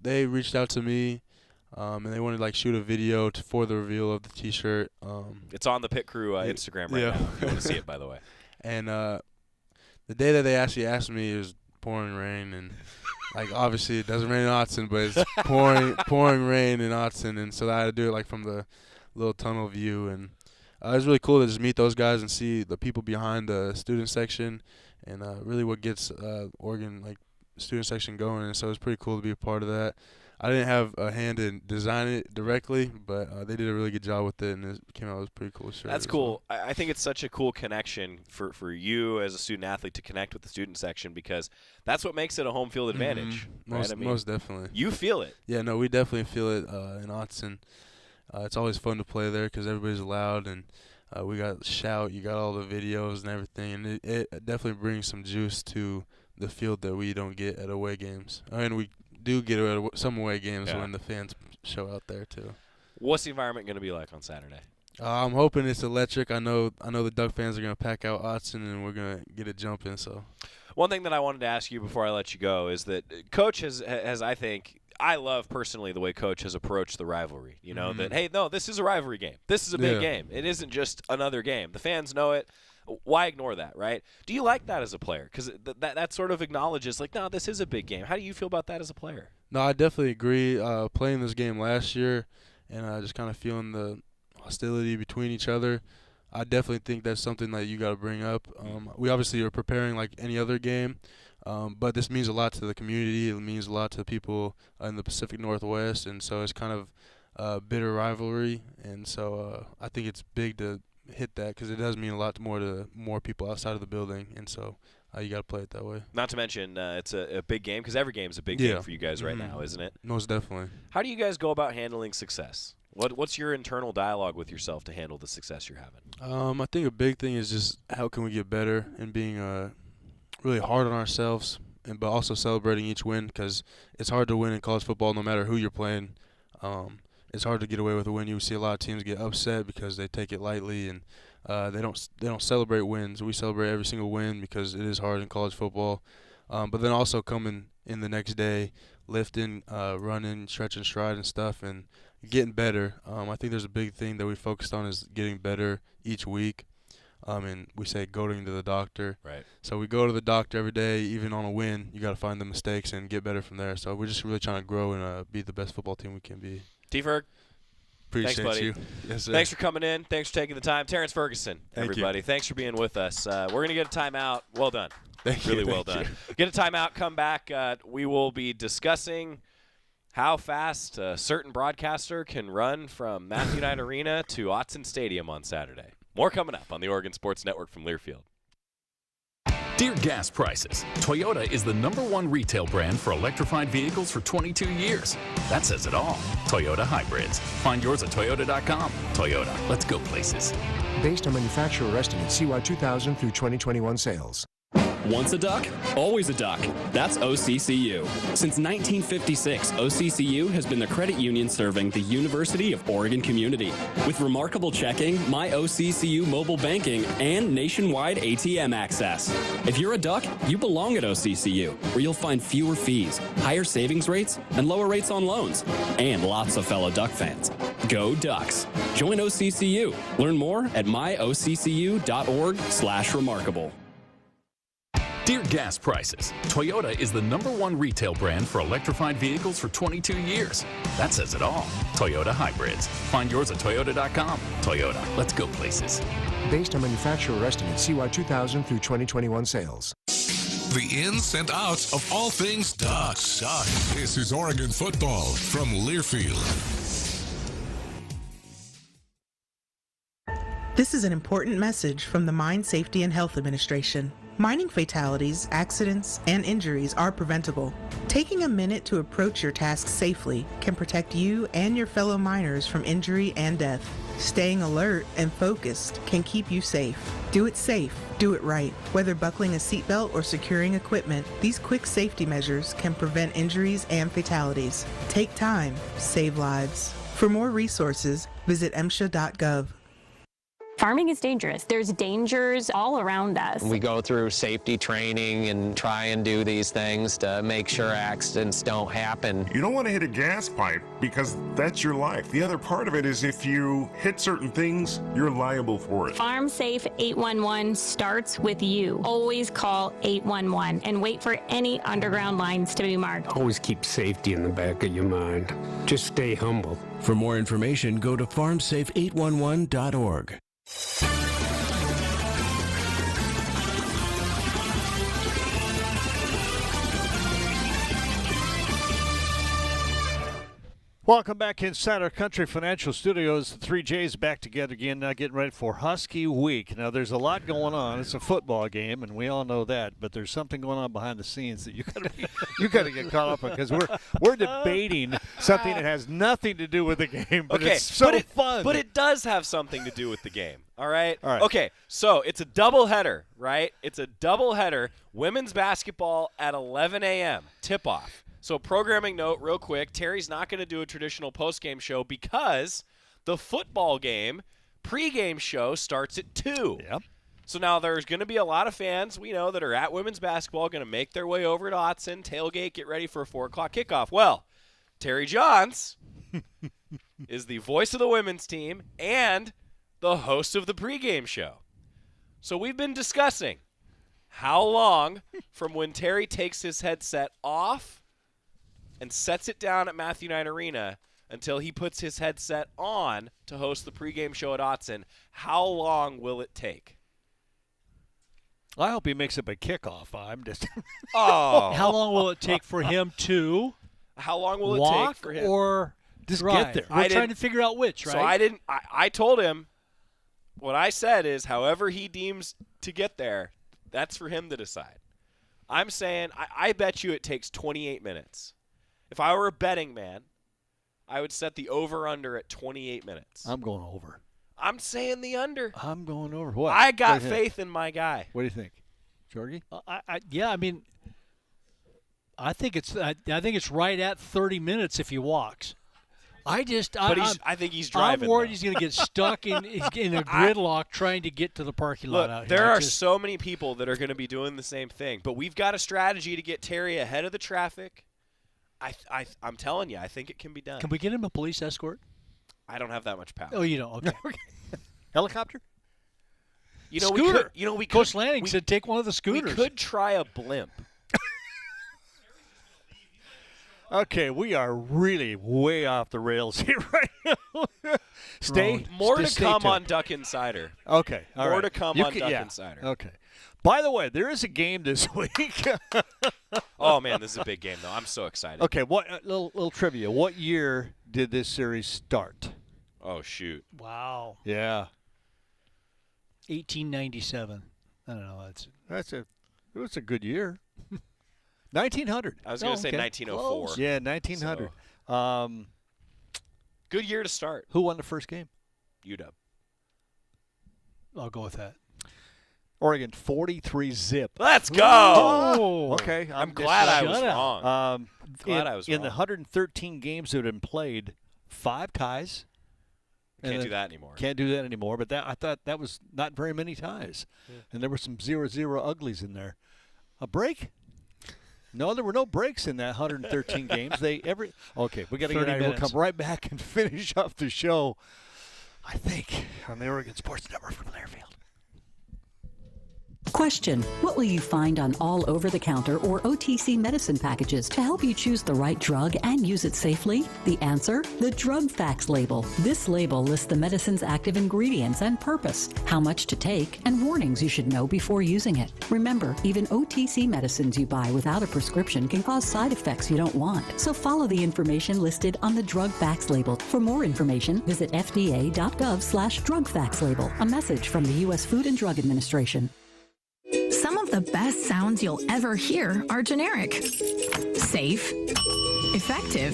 They reached out to me, and they wanted to shoot a video for the reveal of the T-shirt.
It's on the pit crew Instagram right now if you want to see it, by the way.
And the day that they actually asked me, it was pouring rain, and obviously it doesn't rain in Autzen, but it's pouring rain in Autzen, and so I had to do it from the little tunnel view, and it was really cool to just meet those guys and see the people behind the student section, and really what gets Oregon student section going, and so it was pretty cool to be a part of that. I didn't have a hand in designing it directly, but they did a really good job with it, and it came out with a pretty cool shirt.
That's cool. I think it's such a cool connection for you as a student athlete to connect with the student section, because that's what makes it a home field advantage.
Mm-hmm. Most definitely.
You feel it.
Yeah, no, we definitely feel it in Autzen. It's always fun to play there because everybody's loud, and we got shout. You got all the videos and everything, and it definitely brings some juice to the field that we don't get at away games. I mean, we do get some away games when the fans show out there too.
What's the environment going to be like on Saturday?
I'm hoping it's electric. I know the Duck fans are going to pack out Autzen, and we're going to get it jumping. So,
one thing that I wanted to ask you before I let you go is that Coach has I think, I love personally the way Coach has approached the rivalry. That, hey, no, this is a rivalry game. This is a big game. It isn't just another game. The fans know it. Why ignore that, right? Do you like that as a player? Because that sort of acknowledges, no, this is a big game. How do you feel about that as a player?
No, I definitely agree. Playing this game last year and just kind of feeling the hostility between each other, I definitely think that's something that you got to bring up. We obviously are preparing like any other game, but this means a lot to the community. It means a lot to people in the Pacific Northwest, and so it's kind of a bitter rivalry. And so I think it's big to hit that because it does mean a lot more to more people outside of the building, and so you got to play it that way.
Not to mention it's a big game because every game is a big game for you guys right now, isn't it?
Most definitely.
How do you guys go about handling success? What's your internal dialogue with yourself to handle the success you're having?
I think a big thing is just how can we get better and being really hard on ourselves, but also celebrating each win because it's hard to win in college football no matter who you're playing. It's hard to get away with a win. You see a lot of teams get upset because they take it lightly, and They don't celebrate wins. We celebrate every single win because it is hard in college football. But then also coming in the next day, lifting, running, stretching, stride and stuff, and getting better. I think there's a big thing that we focused on is getting better each week. And we say going to the doctor.
Right.
So we go to the doctor every day, even on a win. You got to find the mistakes and get better from there. So we're just really trying to grow and be the best football team we can be.
T-Ferg.
Appreciate
Thanks, buddy.
you. Yes, sir.
Thanks for coming in. Thanks for taking the time. Terrance Ferguson,
Thank
everybody.
you.
Thanks for being with us. We're going to get a timeout. Well done.
Thank
really
you.
well
Thank
done.
you.
Get a timeout. Come back. We will be discussing how fast a certain broadcaster can run from Matthew Knight Arena to Autzen Stadium on Saturday. More coming up on the Oregon Sports Network from Learfield.
Dear gas prices, Toyota is the #1 retail brand for electrified vehicles for 22 years. That says it all. Toyota hybrids. Find yours at toyota.com. Toyota, let's go places.
Based on manufacturer estimate CY 2000 through 2021 sales.
Once a duck, always a duck. That's OCCU. Since 1956, OCCU has been the credit union serving the University of Oregon community. With remarkable checking, My OCCU mobile banking, and nationwide ATM access. If you're a duck, you belong at OCCU, where you'll find fewer fees, higher savings rates, and lower rates on loans. And lots of fellow Duck fans. Go Ducks. Join OCCU. Learn more at myoccu.org/remarkable.
Dear gas prices, Toyota is the #1 retail brand for electrified vehicles for 22 years. That says it all. Toyota hybrids. Find yours at toyota.com. Toyota, let's go places.
Based on manufacturer estimate CY 2000 through 2021 sales.
The ins and outs of all things Ducks. This is Oregon football from Learfield.
This is an important message from the Mine Safety and Health Administration. Mining fatalities, accidents, and injuries are preventable. Taking a minute to approach your task safely can protect you and your fellow miners from injury and death. Staying alert and focused can keep you safe. Do it safe. Do it right. Whether buckling a seatbelt or securing equipment, these quick safety measures can prevent injuries and fatalities. Take time. Save lives. For more resources, visit MSHA.gov.
Farming is dangerous. There's dangers all around us.
We go through safety training and try and do these things to make sure accidents don't happen.
You don't want to hit a gas pipe because that's your life. The other part of it is if you hit certain things, you're liable for it.
Farm Safe 811 starts with you. Always call 811 and wait for any underground lines to be marked.
Always keep safety in the back of your mind. Just stay humble.
For more information, go to farmsafe811.org.
Welcome back inside our Country Financial Studios. The 3J's back together again, now getting ready for Husky Week. Now, there's a lot going on. It's a football game, and we all know that. But there's something going on behind the scenes that you got to get caught up on, because we're debating something that has nothing to do with the game, but it's so fun.
But it does have something to do with the game. All right?
All right.
Okay, so it's a doubleheader, right? It's a doubleheader. Women's basketball at 11 a.m. tip-off. So programming note real quick, Terry's not going to do a traditional postgame show because the football game pregame show starts at 2.
Yep.
So now there's going to be a lot of fans we know that are at women's basketball going to make their way over to Autzen, tailgate, get ready for a 4 o'clock kickoff. Well, Terry Johns is the voice of the women's team and the host of the pregame show. So we've been discussing how long from when Terry takes his headset off and sets it down at Matthew Knight Arena until he puts his headset on to host the pregame show at Autzen. How long will it take?
I hope he makes it by kickoff. I'm just.
Oh.
How long will it take for him to
How long will
walk
it take for him?
or
just
drive?
get there?
We're trying to figure out which, right?
So I told him, what I said is however he deems to get there, that's for him to decide. I'm saying I bet you it takes 28 minutes. If I were a betting man, I would set the over-under at 28 minutes.
I'm going over.
I'm saying the under.
I'm going over. What?
I got faith in my guy.
What do you think, Jorgie?
I mean, I think it's right at 30 minutes if he walks.
I think he's driving.
I'm worried he's going to get stuck in a gridlock trying to get to the parking lot out here.
There are so many people that are going to be doing the same thing, but we've got a strategy to get Terry ahead of the traffic. I'm telling you, I think it can be done.
Can we get him a police escort?
I don't have that much power.
Oh, you don't? Okay.
Helicopter?
Scooter.
We
Coach Lanning said take one of the scooters.
We could try a blimp.
Okay, we are really way off the rails here right now.
More to come
tuned.
on Duck Insider.
Okay, all
More
right.
to come on Duck Insider.
Okay. By the way, there is a game this week.
Oh man, this is a big game though. I'm so excited.
Okay, what little trivia? What year did this series start?
Oh shoot!
Wow.
Yeah.
1897. I don't know.
It was a good year. 1900.
I was going to say 1904.
Close. Yeah, 1900.
So, good year to start.
Who won the first game?
UW.
I'll go with that.
Oregon 43-0.
Let's go.
Oh, okay.
I'm glad I was wrong.
In the 113 games that have been played, 5 ties.
Can't do that anymore.
Can't do that anymore. But I thought that was not very many ties. Yeah. And there were some 0-0 uglies in there. A break? No, there were no breaks in that 113 games. Okay, we got to get out of here. We'll come right back and finish up the show, I think, on the Oregon Sports Network from Learfield.
Question: what will you find on all over-the-counter or OTC medicine packages to help you choose the right drug and use it safely? The answer: the drug facts label. This label lists the medicine's active ingredients and purpose, how much to take, and warnings you should know before using it. Remember, even OTC medicines you buy without a prescription can cause side effects you don't want. So follow the information listed on the drug facts label. For more information, visit fda.gov/drug facts label. A message from the U.S. Food and Drug Administration.
Some of the best sounds you'll ever hear are generic, safe, effective,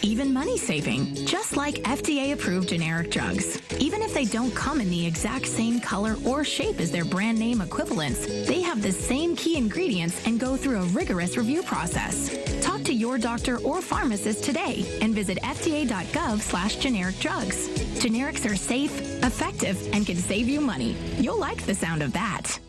even money-saving, just like FDA-approved generic drugs. Even if they don't come in the exact same color or shape as their brand name equivalents, they have the same key ingredients and go through a rigorous review process. Talk to your doctor or pharmacist today and visit fda.gov/generic drugs. Generics are safe, effective, and can save you money. You'll like the sound of that.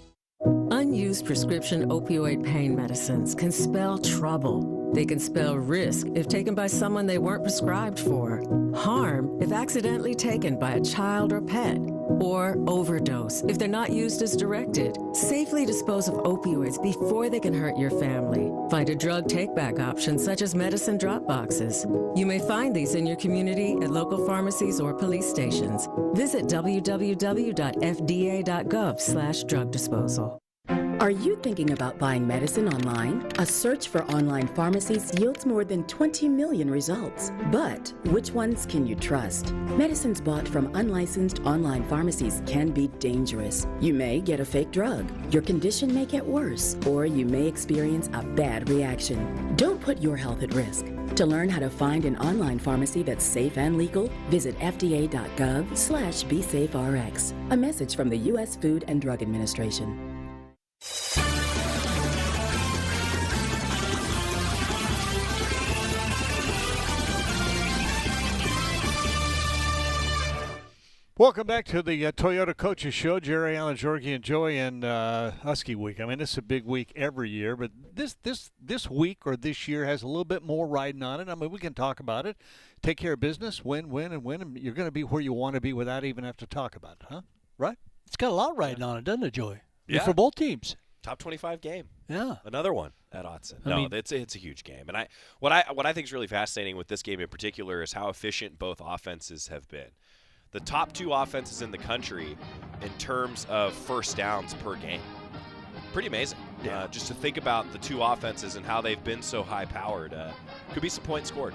Unused prescription opioid pain medicines can spell trouble. They can spell risk if taken by someone they weren't prescribed for, harm if accidentally taken by a child or pet, or overdose if they're not used as directed. Safely dispose of opioids before they can hurt your family. Find a drug take-back option such as medicine drop boxes. You may find these in your community at local pharmacies or police stations. Visit www.fda.gov/drug disposal.
Are you thinking about buying medicine online? A search for online pharmacies yields more than 20 million results. But which ones can you trust? Medicines bought from unlicensed online pharmacies can be dangerous. You may get a fake drug, your condition may get worse, or you may experience a bad reaction. Don't put your health at risk. To learn how to find an online pharmacy that's safe and legal, visit fda.gov/BeSafeRx. A message from the U.S. Food and Drug Administration.
Welcome back to the Toyota Coaches Show. Jerry Allen, Jorgie and Joey, and Husky Week. I mean, this is a big week every year, but this week or this year has a little bit more riding on it. I mean, we can talk about it, take care of business, win, and you're going to be where you want to be without even have to talk about it, huh? Right?
It's got a lot riding on it, doesn't it, Joey?
Yeah.
For both teams.
Top 25 game.
Yeah.
Another one at Autzen. It's a huge game. And what I think is really fascinating with this game in particular is how efficient both offenses have been. The top 2 offenses in the country in terms of first downs per game. Pretty amazing. Yeah. Just to think about the 2 offenses and how they've been so high-powered. Could be some points scored.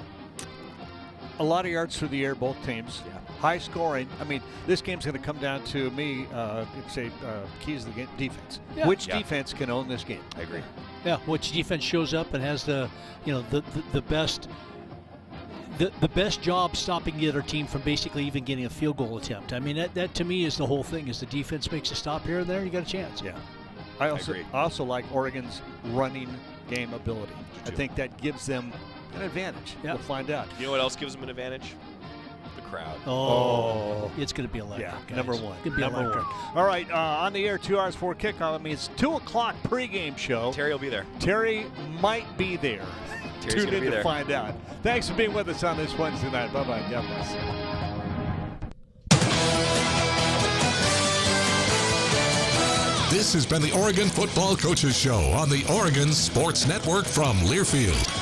A lot of yards through the air, both teams.
Yeah.
High scoring. I mean, this game's going to come down to me, keys of the game, defense.
Yeah.
Which defense can own this game?
I agree.
Yeah, which defense shows up and has the best the best job stopping the other team from basically even getting a field goal attempt. I mean, that to me is the whole thing. Is the defense makes a stop here and there, you got a chance.
Yeah. I also like Oregon's running game ability. I think that gives them an advantage.
Yeah.
We'll find out.
You know what else gives them an advantage? The crowd.
It's going to be electric.
Yeah,
guys.
number one.
It's going to be electric.
All right, on the air 2 hours before kickoff. I mean, it's 2 o'clock pregame show.
Terry will be there.
Terry might be there.
Terry's
Tune in
be
to
there.
find out. Thanks for being with us on this Wednesday night. Bye-bye. God bless.
This has been the Oregon Football Coaches Show on the Oregon Sports Network from Learfield.